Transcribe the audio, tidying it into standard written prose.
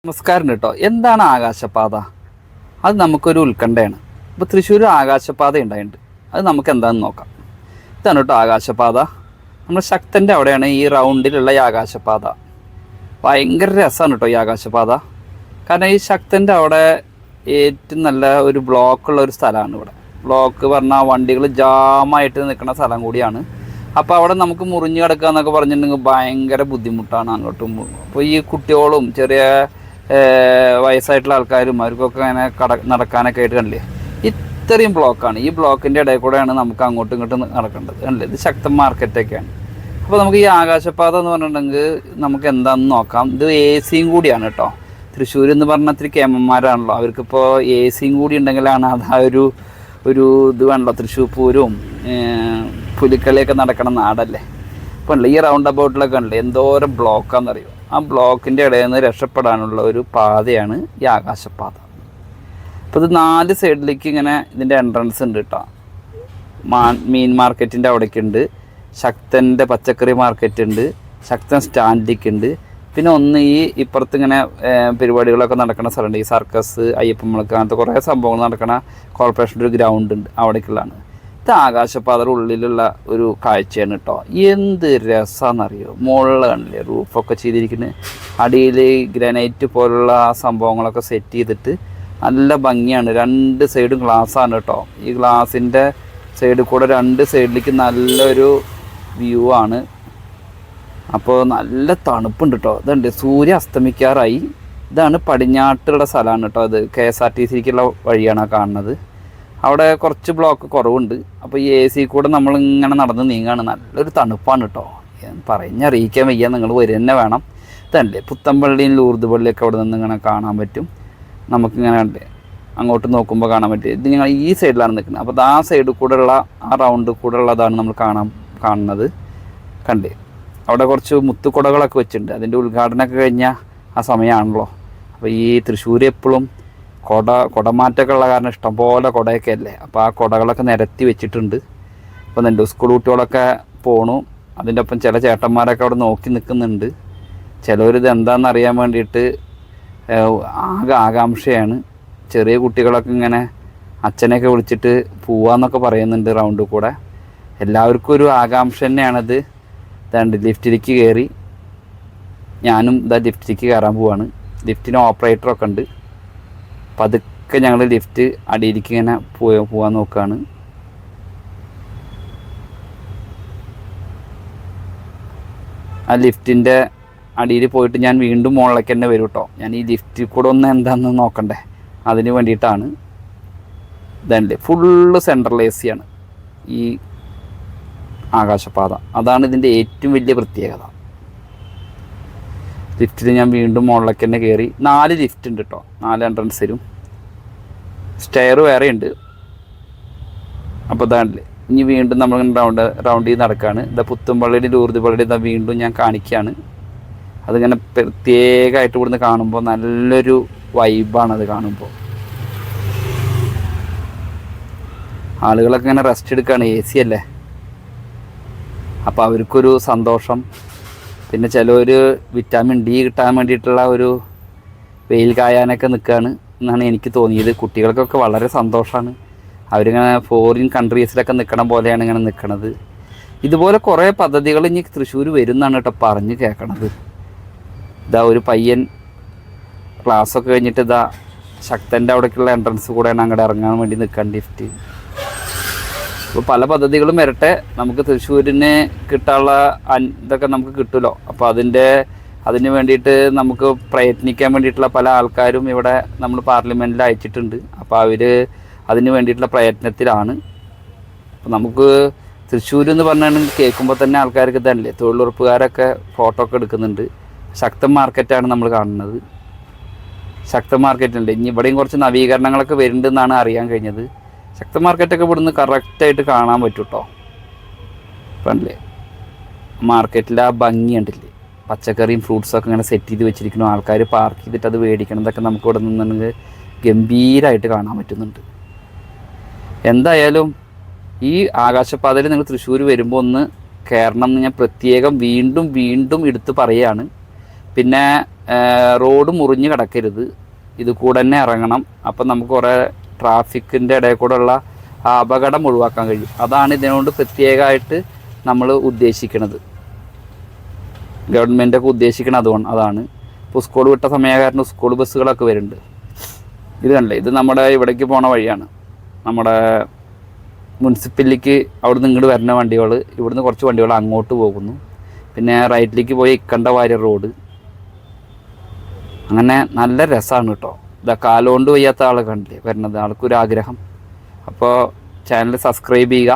നമസ്കാരം കേട്ടോ. എന്താണ് ആകാശപാത? അത് നമുക്കൊരു ഉത്കണ്ഠയാണ്. ഇപ്പോൾ തൃശ്ശൂർ ആകാശപാത ഉണ്ടായിട്ടുണ്ട്. അത് നമുക്ക് എന്താണെന്ന് നോക്കാം. ഇതാണ് കേട്ടോ ആകാശപാത. നമ്മൾ ശക്തൻ്റെ അവിടെയാണ് ഈ റൗണ്ടിലുള്ള ഈ ആകാശപാത. ഭയങ്കര രസമാണ് കേട്ടോ ഈ ആകാശപാത. കാരണം ഈ ശക്തൻ്റെ അവിടെ ഏറ്റവും നല്ല ഒരു ബ്ലോക്കുള്ള ഒരു സ്ഥലമാണ് ഇവിടെ. ബ്ലോക്ക് പറഞ്ഞാൽ വണ്ടികൾ ജാമായിട്ട് നിൽക്കുന്ന സ്ഥലം കൂടിയാണ്. അപ്പോൾ അവിടെ നമുക്ക് മുറിഞ്ഞു കിടക്കുക എന്നൊക്കെ പറഞ്ഞിട്ടുണ്ടെങ്കിൽ ഭയങ്കര ബുദ്ധിമുട്ടാണ് അങ്ങോട്ടും. അപ്പോൾ ഈ കുട്ടികളും ചെറിയ വയസ്സായിട്ടുള്ള ആൾക്കാരും അവർക്കൊക്കെ അങ്ങനെ നടക്കാനൊക്കെ ആയിട്ട് കണ്ടില്ലേ, ഇത്രയും ബ്ലോക്കാണ്. ഈ ബ്ലോക്കിൻ്റെ ഇടയിൽ കൂടെയാണ് നമുക്ക് അങ്ങോട്ടും ഇങ്ങോട്ടും നടക്കേണ്ടത്. കണ്ടില്ലേ, ഇത് ശക്തൻ മാർക്കറ്റൊക്കെയാണ്. അപ്പോൾ നമുക്ക് ഈ ആകാശപാത എന്ന് പറഞ്ഞിട്ടുണ്ടെങ്കിൽ നമുക്ക് എന്താണെന്ന് നോക്കാം. ഇത് AC കൂടിയാണ് കേട്ടോ. തൃശ്ശൂർ എന്ന് പറഞ്ഞാൽ ഇത്തിരി കേമന്മാരാണല്ലോ, അവർക്കിപ്പോൾ AC കൂടി ഉണ്ടെങ്കിലാണ് അത് ആ ഒരു ഇത് വേണല്ലോ. തൃശ്ശൂർ പൂരവും പുലിക്കളിയൊക്കെ നടക്കണ നാടല്ലേ. അപ്പോൾ ഈ റൗണ്ട് അബൌട്ടിലൊക്കെ ഉണ്ടല്ലേ എന്തോരം ബ്ലോക്കാണെന്നറിയോ. ആ ബ്ലോക്കിൻ്റെ ഇടയിൽ നിന്ന് രക്ഷപ്പെടാനുള്ള ഒരു പാതയാണ് ഈ ആകാശപാത. അപ്പോൾ ഇത് 4 സൈഡിലേക്ക് ഇങ്ങനെ ഇതിൻ്റെ എൻട്രൻസ് ഉണ്ട് കേട്ടോ. മീൻ മാർക്കറ്റിൻ്റെ അവിടേക്കുണ്ട്, ശക്തൻ്റെ പച്ചക്കറി മാർക്കറ്റ് ഉണ്ട്, ശക്തൻ സ്റ്റാൻഡിലേക്ക് ഉണ്ട്. പിന്നെ ഒന്ന് ഈ ഇപ്പുറത്ത് ഇങ്ങനെ പരിപാടികളൊക്കെ നടക്കുന്ന സ്ഥലമുണ്ട്. ഈ സർക്കസ്, അയ്യപ്പന്മുളക്ക്, അങ്ങനത്തെ കുറേ സംഭവങ്ങൾ നടക്കുന്ന കോർപ്പറേഷൻ്റെ ഒരു ഗ്രൗണ്ട് ഉണ്ട്, അവിടേക്കുള്ളതാണ്. ഇത് ആകാശപാതയുടെ ഉള്ളിലുള്ള ഒരു കാഴ്ചയാണ് കേട്ടോ. എന്ത് രസമാണെന്നറിയോ. മുകളിൽ കണ്ടില്ലേ റൂഫൊക്കെ ചെയ്തിരിക്കുന്നത്, അടിയിൽ ഗ്രാനൈറ്റ് പോലുള്ള സംഭവങ്ങളൊക്കെ സെറ്റ് ചെയ്തിട്ട് നല്ല ഭംഗിയാണ്. 2 സൈഡും ഗ്ലാസ്സാണ് കേട്ടോ. ഈ ഗ്ലാസിൻ്റെ സൈഡിൽ കൂടെ 2 സൈഡിലേക്ക് നല്ലൊരു വ്യൂ ആണ്. അപ്പോൾ നല്ല തണുപ്പുണ്ട് കേട്ടോ. ഇതുണ്ട് സൂര്യ അസ്തമിക്കാറായി. ഇതാണ് പടിഞ്ഞാട്ടുള്ള സ്ഥലമാണ് കേട്ടോ. അത് KSRTCക്കുള്ള വഴിയാണ് കാണുന്നത്. അവിടെ കുറച്ച് ബ്ലോക്ക് കുറവുണ്ട്. അപ്പോൾ ഈ AC കൂടെ നമ്മളിങ്ങനെ നടന്ന് നീങ്ങാണ്. നല്ലൊരു തണുപ്പാണ് കേട്ടോ. പറഞ്ഞറിയിക്കാൻ വയ്യ, നിങ്ങൾ വരിക തന്നെ വേണം. ഇതല്ലേ പുത്തമ്പള്ളിയും ലൂർദ് പള്ളിയൊക്കെ അവിടെ നിന്ന് ഇങ്ങനെ കാണാൻ പറ്റും. നമുക്കിങ്ങനെ ഉണ്ട് അങ്ങോട്ട് നോക്കുമ്പോൾ കാണാൻ പറ്റും. ഇത് ഞങ്ങൾ ഈ സൈഡിലാണ് നിൽക്കുന്നത്. അപ്പോൾ ആ സൈഡിൽ കൂടെയുള്ള ആ റൗണ്ട് കൂടെ ഉള്ളതാണ് നമ്മൾ കാണുന്നത്. കണ്ടേ അവിടെ കുറച്ച് മുത്തുകുടകളൊക്കെ വെച്ചിട്ടുണ്ട്. അതിൻ്റെ ഉദ്ഘാടനമൊക്കെ കഴിഞ്ഞ ആ സമയമാണല്ലോ. അപ്പോൾ ഈ തൃശ്ശൂർ എപ്പോഴും കുടമാറ്റമൊക്കെ ഉള്ള കാരണം ഇഷ്ടംപോലെ കുടയൊക്കെ അല്ലേ. അപ്പോൾ ആ കുടകളൊക്കെ നിരത്തി വെച്ചിട്ടുണ്ട്. അപ്പോൾ എൻ്റെ സ്കൂൾ കുട്ടികളൊക്കെ പോണു. അതിൻ്റെ ഒപ്പം ചില ചേട്ടന്മാരൊക്കെ അവിടെ നോക്കി നിൽക്കുന്നുണ്ട്. ചിലവരിത് എന്താണെന്ന് അറിയാൻ വേണ്ടിയിട്ട് ആകെ ആകാംക്ഷയാണ്. ചെറിയ കുട്ടികളൊക്കെ ഇങ്ങനെ അച്ഛനെയൊക്കെ വിളിച്ചിട്ട് പോവാന്നൊക്കെ പറയുന്നുണ്ട് റൗണ്ടിൽ കൂടെ. എല്ലാവർക്കും ഒരു ആകാംക്ഷ തന്നെയാണത്. ഇതാണ്ട് ലിഫ്റ്റിലേക്ക് കയറി, ഞാനും ഇതാ ലിഫ്റ്റിലേക്ക് കയറാൻ പോവാണ്. ലിഫ്റ്റിന് ഓപ്പറേറ്ററൊക്കെ ഉണ്ട്. പതുക്കെ ഞങ്ങൾ ലിഫ്റ്റ് അടിയിലേക്ക് ഇങ്ങനെ പോകാൻ നോക്കുകയാണ്. ആ ലിഫ്റ്റിൻ്റെ അടിയിൽ പോയിട്ട് ഞാൻ വീണ്ടും മുകളിലേക്ക് തന്നെ വരും കേട്ടോ. ഞാൻ ഈ ലിഫ്റ്റിൽ കൂടെ ഒന്ന് എന്താണെന്ന് നോക്കണ്ടേ, അതിന് വേണ്ടിയിട്ടാണ്. ഇതല്ലേ ഫുള്ള് സെൻട്രൽ AC ആണ് ഈ ആകാശപാത. അതാണ് ഇതിൻ്റെ ഏറ്റവും വലിയ പ്രത്യേകത. ലിഫ്റ്റിൽ ഞാൻ വീണ്ടും മുകളിലേക്ക് തന്നെ കയറി. 4 ലിഫ്റ്റ് ഉണ്ട് കേട്ടോ. 4 എൻട്രൻസിലും സ്റ്റെയർ വേറെ ഉണ്ട്. അപ്പോൾ ഇതാണല്ലേ ഇനി വീണ്ടും നമ്മൾ റൗണ്ട് ചെയ്ത് നടക്കുകയാണ്. ഇതാ പുത്തുമ്പള്ളിയുടെ ലൂർദ് പള്ളിയുടെ ഇതാ വീണ്ടും ഞാൻ കാണിക്കുകയാണ്. അതിങ്ങനെ പ്രത്യേകമായിട്ട് ഇവിടുന്ന് കാണുമ്പോൾ നല്ലൊരു വൈബാണ് അത് കാണുമ്പോൾ. ആളുകളൊക്കെ ഇങ്ങനെ റെസ്റ്റ് എടുക്കുകയാണ്. AC അല്ലേ, അപ്പോൾ അവർക്കൊരു സന്തോഷം. പിന്നെ ചിലവർ വിറ്റാമിൻ D കിട്ടാൻ വേണ്ടിയിട്ടുള്ള ഒരു വെയിൽ കായാനൊക്കെ നിൽക്കുകയാണ് എന്നാണ് എനിക്ക് തോന്നിയത്. കുട്ടികൾക്കൊക്കെ വളരെ സന്തോഷമാണ്. അവരിങ്ങനെ ഫോറിൻ കൺട്രീസിലൊക്കെ നിൽക്കണ പോലെയാണ് ഇങ്ങനെ നിൽക്കണത്. ഇതുപോലെ കുറേ പദ്ധതികൾ ഇനി തൃശ്ശൂർ വരുന്നതാണ് കേട്ടോ പറഞ്ഞ് കേൾക്കണത്. ഇതാ ഒരു പയ്യൻ ക്ലാസ്സൊക്കെ കഴിഞ്ഞിട്ട് ഇതാ ശക്തൻ്റെ അവിടേക്കുള്ള എൻട്രൻസ് കൂടെയാണ് അങ്ങോട്ട് ഇറങ്ങാൻ വേണ്ടി നിൽക്കാൻ ലിഫ്റ്റ്. അപ്പോൾ പല പദ്ധതികളും വരട്ടെ. നമുക്ക് തൃശ്ശൂരിന് കിട്ടാനുള്ള ഇതൊക്കെ നമുക്ക് കിട്ടുമല്ലോ. അപ്പോൾ അതിന് വേണ്ടിയിട്ട് നമുക്ക് പ്രയത്നിക്കാൻ വേണ്ടിയിട്ടുള്ള പല ആൾക്കാരും ഇവിടെ നമ്മൾ പാർലമെൻറ്റിൽ അയച്ചിട്ടുണ്ട്. അപ്പോൾ അവർ അതിന് വേണ്ടിയിട്ടുള്ള പ്രയത്നത്തിലാണ്. അപ്പോൾ നമുക്ക് തൃശ്ശൂർ എന്ന് പറഞ്ഞാൽ കേൾക്കുമ്പോൾ തന്നെ ആൾക്കാർക്ക് ഇതല്ലേ, തൊഴിലുറപ്പുകാരൊക്കെ ഫോട്ടോ ഒക്കെ എടുക്കുന്നുണ്ട്. ശക്തൻ മാർക്കറ്റാണ് നമ്മൾ കാണുന്നത്. ശക്തൻ മാർക്കറ്റുണ്ട്. ഇനി ഇവിടെയും കുറച്ച് നവീകരണങ്ങളൊക്കെ വരുന്നുണ്ടെന്നാണ് അറിയാൻ കഴിഞ്ഞത്. ശക്തൻ മാർക്കറ്റൊക്കെ ഇവിടുന്ന് കറക്റ്റായിട്ട് കാണാൻ പറ്റും കേട്ടോ. കണ്ടില്ലേ മാർക്കറ്റിൽ ആ ഭംഗി കണ്ടില്ലേ, പച്ചക്കറിയും ഫ്രൂട്ട്സൊക്കെ ഇങ്ങനെ സെറ്റ് ചെയ്ത് വെച്ചിരിക്കുന്നു. ആൾക്കാർ പാർക്ക് ചെയ്തിട്ട് അത് മേടിക്കണതൊക്കെ നമുക്ക് ഇവിടെ നിന്നുണ്ടെങ്കിൽ ഗംഭീരമായിട്ട് കാണാൻ പറ്റുന്നുണ്ട്. എന്തായാലും ഈ ആകാശപാതയിൽ നിങ്ങൾ തൃശ്ശൂർ വരുമ്പോൾ ഒന്ന് കയറണം എന്ന് ഞാൻ പ്രത്യേകം വീണ്ടും എടുത്ത് പറയുകയാണ്. പിന്നെ റോഡ് മുറിഞ്ഞ് കിടക്കരുത്, ഇത് കൂടെ തന്നെ ഇറങ്ങണം. അപ്പം നമുക്ക് കുറേ ട്രാഫിക്കിൻ്റെ ഇടയിൽ കൂടെ ഉള്ള അപകടം ഒഴിവാക്കാൻ കഴിയും. അതാണ് ഇതിനോട് പ്രത്യേകമായിട്ട് നമ്മൾ ഉദ്ദേശിക്കുന്നത്, ഗവൺമെൻറ്റൊക്കെ ഉദ്ദേശിക്കുന്നത് അതാണ്. ഇപ്പോൾ സ്കൂൾ വിട്ട സമയകാരണം സ്കൂൾ ബസ്സുകളൊക്കെ വരുന്നുണ്ട്. ഇത് കണ്ടില്ലേ, ഇത് നമ്മുടെ ഇവിടേക്ക് പോണ വഴിയാണ്, നമ്മുടെ മുനിസിപ്പാലിറ്റിക്ക് അവിടുന്ന് ഇങ്ങോട്ട് വരുന്ന വണ്ടികൾ, ഇവിടുന്ന് കുറച്ച് വണ്ടികൾ അങ്ങോട്ട് പോകുന്നു. പിന്നെ റൈറ്റിലേക്ക് പോയി ഇക്കണ്ടവാര്യർ റോഡ്. അങ്ങനെ നല്ല രസമാണ് കേട്ടോ. ഇതാ കാലുകൊണ്ട് വയ്യാത്ത ആൾ കണ്ടില്ലേ വരുന്നത്, ആൾക്കൊരാഗ്രഹം. അപ്പോൾ ചാനൽ സബ്സ്ക്രൈബ് ചെയ്യുക.